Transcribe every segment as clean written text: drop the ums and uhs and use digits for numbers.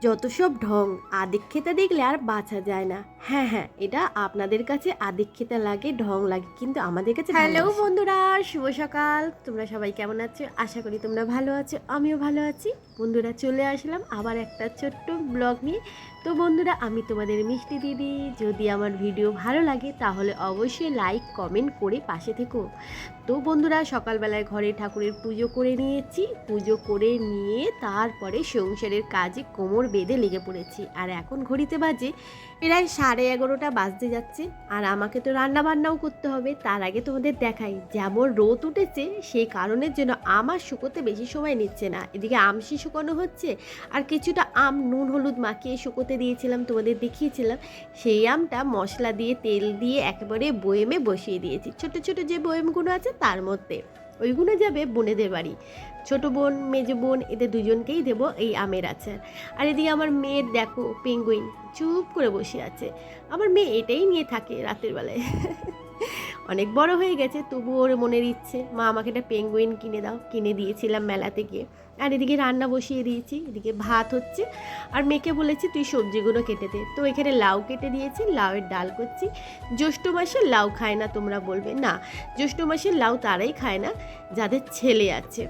যত সব ঢং আদিক্ষেতা দেখলে আর বাঁচা যায় না। হ্যাঁ হ্যাঁ, এটা আপনাদের কাছে আদিক্ষেতা লাগে, ঢং লাগে, কিন্তু আমাদের কাছে হ্যালো বন্ধুরা, শুভ সকাল। তোমরা সবাই কেমন আছো? আশা করি তোমরা ভালো আছো, আমিও ভালো আছি। বন্ধুরা, চলে আসলাম আবার একটা ছোট্ট ব্লগ নিয়ে। তো বন্ধুরা, আমি তোমাদের মিষ্টি দিদি। যদি আমার ভিডিও ভালো লাগে তাহলে অবশ্যই লাইক কমেন্ট করে পাশে থেকো। তো বন্ধুরা, সকালবেলায় ঘরে ঠাকুরের পুজো করে নিয়েছি। পুজো করে নিয়ে তারপরে সংসারের কাজে কোমর বেঁধে লেগে পড়েছি। আর এখন ঘড়িতে বাজে প্রায় 11:30 বাজতে যাচ্ছে। আর আমাকে তো রান্না বান্নাও করতে হবে। তার আগে তোমাদের দেখাই, যেমন রোদ উঠেছে সেই কারণের জন্য আমার শুকোতে বেশি সময় নিচ্ছে না। এদিকে আমশি শুকানো হচ্ছে, আর কিছুটা আম নুন হলুদ মাখিয়ে শুকোতে দিয়েছিলাম, তোমাদের দেখিয়েছিলাম। সেই আমটা মশলা দিয়ে তেল দিয়ে একেবারে বয়েমে বসিয়ে দিয়েছি। ছোট ছোট যে বয়েমগুলো আছে তার মধ্যে ওইগুলো যাবে বোনেদের বাড়ি। ছোট বোন, মেজো বোন, এদের দুজনকেই দেবো এই আমের আচার। আর এদিকে আমার মেয়ের দেখো পেঙ্গুইন চুপ করে বসে আছে। আমার মেয়ে এটাই নিয়ে থাকে রাতের বেলায়। অনেক বড় হয়ে গেছে, তবু ওর মনের ইচ্ছে, মা আমাকে একটা পেঙ্গুইন কিনে দাও। কিনে দিয়েছিলাম মেলা থেকে। আর এদিকে রান্না বসিয়ে দিয়েছি, এদিকে ভাত হচ্ছে। আর মেয়েকে বলেছি তুই সবজিগুলো কেটে দে। তো এখানে লাউ কেটে দিয়েছি, লাউয়ের ডাল করছি। জ্যৈষ্ঠ মাসে লাউ খায় না তোমরা বলবে, না, জ্যৈষ্ঠ মাসের লাউ তারাই খায় না যাদের ছেলে আছে।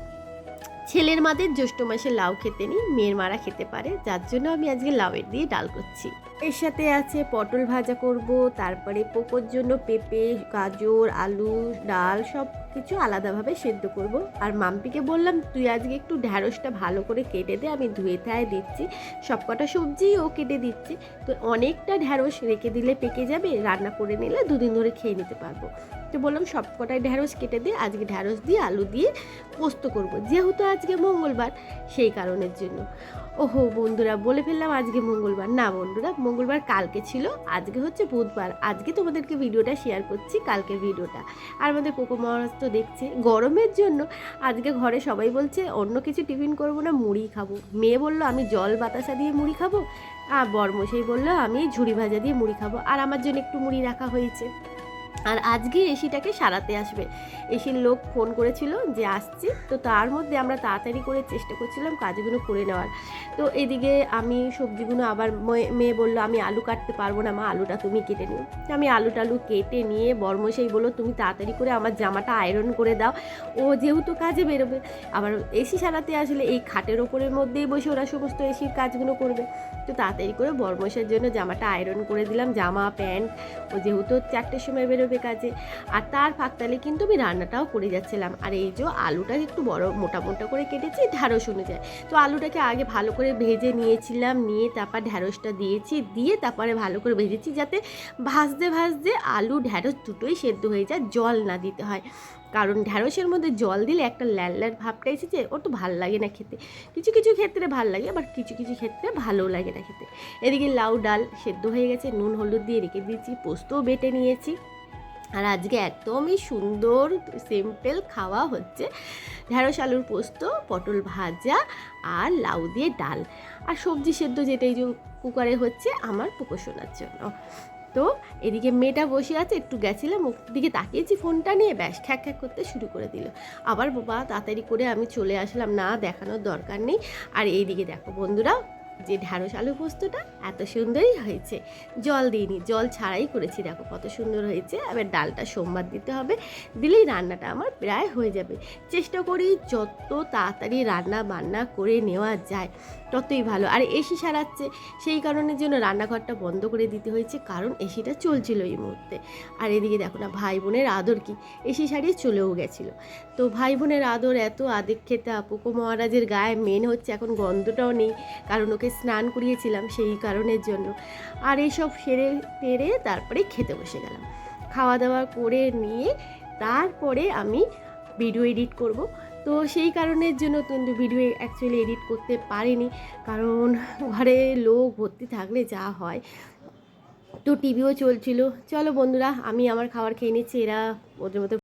ছেলের মাদের জ্যৈষ্ঠ মাসে লাউ খেতে নেই, মেয়ের মারা খেতে পারে, যার জন্য আমি আজকে লাউয়ের দিয়ে ডাল করছি। এর সাথে আছে পটল ভাজা করব, তারপরে পোকোর জন্য পেঁপে, গাজর, আলু, ডাল সব কিছু আলাদাভাবে সেদ্ধ করব। আর মাম্পিকে বললাম তুই আজকে একটু ঢ্যাঁড়সটা ভালো করে কেটে দে, আমি ধুয়ে থায় দিচ্ছি। সবকটা সবজি ও কেটে দিচ্ছে। তো অনেকটা ঢ্যাঁড়স রেখে দিলে পেকে যাবে, রান্না করে নিলে দুদিন ধরে খেয়ে নিতে পারবো। তো বললাম সবকটাই ঢ্যাঁড়স কেটে দে, আজকে ঢ্যাঁড়স দিয়ে আলু দিয়ে পোস্ত করব, যেহেতু আজকে মঙ্গলবার সেই কারণের জন্য। ওহো বন্ধুরা, বলে ফেললাম আজকে মঙ্গলবার। না বন্ধুরা, মঙ্গলবার কালকে ছিল, আজকে হচ্ছে বুধবার। আজকে তোমাদেরকে ভিডিওটা শেয়ার করছি, কালকের ভিডিওটা। আর আমাদের কোকো মহারাজ তো দেখছে গরমের জন্য আজকে ঘরে সবাই বলছে অন্য কিছু টিফিন করবো না, মুড়ি খাবো। মেয়ে বললো আমি জল বাতাসা দিয়ে মুড়ি খাবো, আর বরমশাই বললো আমি ঝুড়ি ভাজা দিয়ে মুড়ি খাবো। আর আমার জন্য একটু মুড়ি রাখা হয়েছে। আর আজকে এসিটাকে সারাতে আসবে, এসির লোক ফোন করেছিল যে আসছি। তো তার মধ্যে আমরা তাড়াতাড়ি করে চেষ্টা করছিলাম কাজগুলো করে নেওয়ার। তো এদিকে আমি সবজিগুলো আবার মেয়ে বললো আমি আলু কাটতে পারবো না মা, আলুটা তুমি কেটে নিও। আমি আলু টালু কেটে নিয়ে বরমশাই বললো তুমি তাড়াতাড়ি করে আমার জামাটা আয়রন করে দাও, ও যেহেতু কাজে বেরোবে। আবার এসি সারাতে আসলে এই খাটের ওপরের মধ্যেই বসে ওরা সমস্ত এসির কাজগুলো করবে। তো তাড়াতাড়ি করে বরমশাইয়ের জন্য জামাটা আয়রন করে দিলাম, জামা প্যান্ট। ও যেহেতু 4টের সময় বেরোবে কাজে। আর তার ফাঁকতালে কিন্তু আমি রান্নাটাও করে যাচ্ছিলাম। আর এই যে আলুটা একটু বড় মোটা মোটা করে কেটেছি ঢ্যাঁড়স অনুযায়ী। তো আলুটাকে আগে ভালো করে ভেজে নিয়েছিলাম, নিয়ে তারপর ঢ্যাঁড়সটা দিয়েছি, দিয়ে তারপরে ভালো করে ভেজেছি যাতে ভাজতে ভাজতে আলু ঢ্যাঁড়স দুটোই সেদ্ধ হয়ে যায়, জল না দিতে হয়। কারণ ঢ্যাঁড়সের মধ্যে জল দিলে একটা ল্যাল ল্যাল ভাবটা এসেছে, ওর তো ভালো লাগে না খেতে। কিছু কিছু ক্ষেত্রে ভালো লাগে, আবার কিছু কিছু ক্ষেত্রে ভালোও লাগে না খেতে। এদিকে লাউ ডাল সেদ্ধ হয়ে গেছে, নুন হলুদ দিয়ে রেখে দিয়েছি, পোস্তও বেটে নিয়েছি। আর আজকে একদমই সুন্দর সিম্পল খাওয়া হচ্ছে, ঢ্যাঁড়স আলুর পোস্ত, পটল ভাজা আর লাউ দিয়ে ডাল। আর সবজি সেদ্ধ যেটাই যে কুকারে হচ্ছে আমার পুকো শোনার জন্য। তো এদিকে মেয়েটা বসে আছে, একটু গেছিলাম ওর দিকে তাকিয়েছি ফোনটা নিয়ে, ব্যাস খ্যাক খ্যাক করতে শুরু করে দিল। আবার বাবা তাড়াতাড়ি করে আমি চলে আসলাম, না দেখানোর দরকার নেই। আর এইদিকে দেখো বন্ধুরা, যে ঢ্যাঁড়স আলু পোস্তটা এত সুন্দরই হয়েছে, জল দিইনি, জল ছাড়াই করেছি, দেখো কত সুন্দর হয়েছে। এবার ডালটা সোমবার দিতে হবে, দিলেই রান্নাটা আমার প্রায় হয়ে যাবে। চেষ্টা করি যত তাড়াতাড়ি রান্না বান্না করে নেওয়া যায় ততই ভালো। আর এসি সারাচ্ছে সেই কারণের জন্য রান্নাঘরটা বন্ধ করে দিতে হয়েছে, কারণ এসিটা চলছিল এই মুহূর্তে। আর এদিকে দেখো না ভাই বোনের আদর কি, এসি সারিয়ে চলেও গেছিলো। তো ভাই বোনের আদর এত আদিক্ষেতা, পোকো মহারাজের গায়ে মেন হচ্ছে এখন গন্ধটাও নেই, কারণ ওকে স্নান করিয়েছিলাম সেই কারণের জন্য। আর এইসব সেরে টেরে তারপরে খেতে বসে গেলাম। খাওয়া দাওয়া করে নিয়ে তারপরে আমি ভিডিও এডিট করব। তো সেই কারণের জন্য কিন্তু ভিডিও অ্যাকচুয়ালি এডিট করতে পারিনি, কারণ ঘরে লোক ভর্তি থাকলে যা হয়। তো টিভিও চলছিল। চলো বন্ধুরা, আমি আমার খাবার খেয়ে নিচ্ছি, এরা ওদের মতো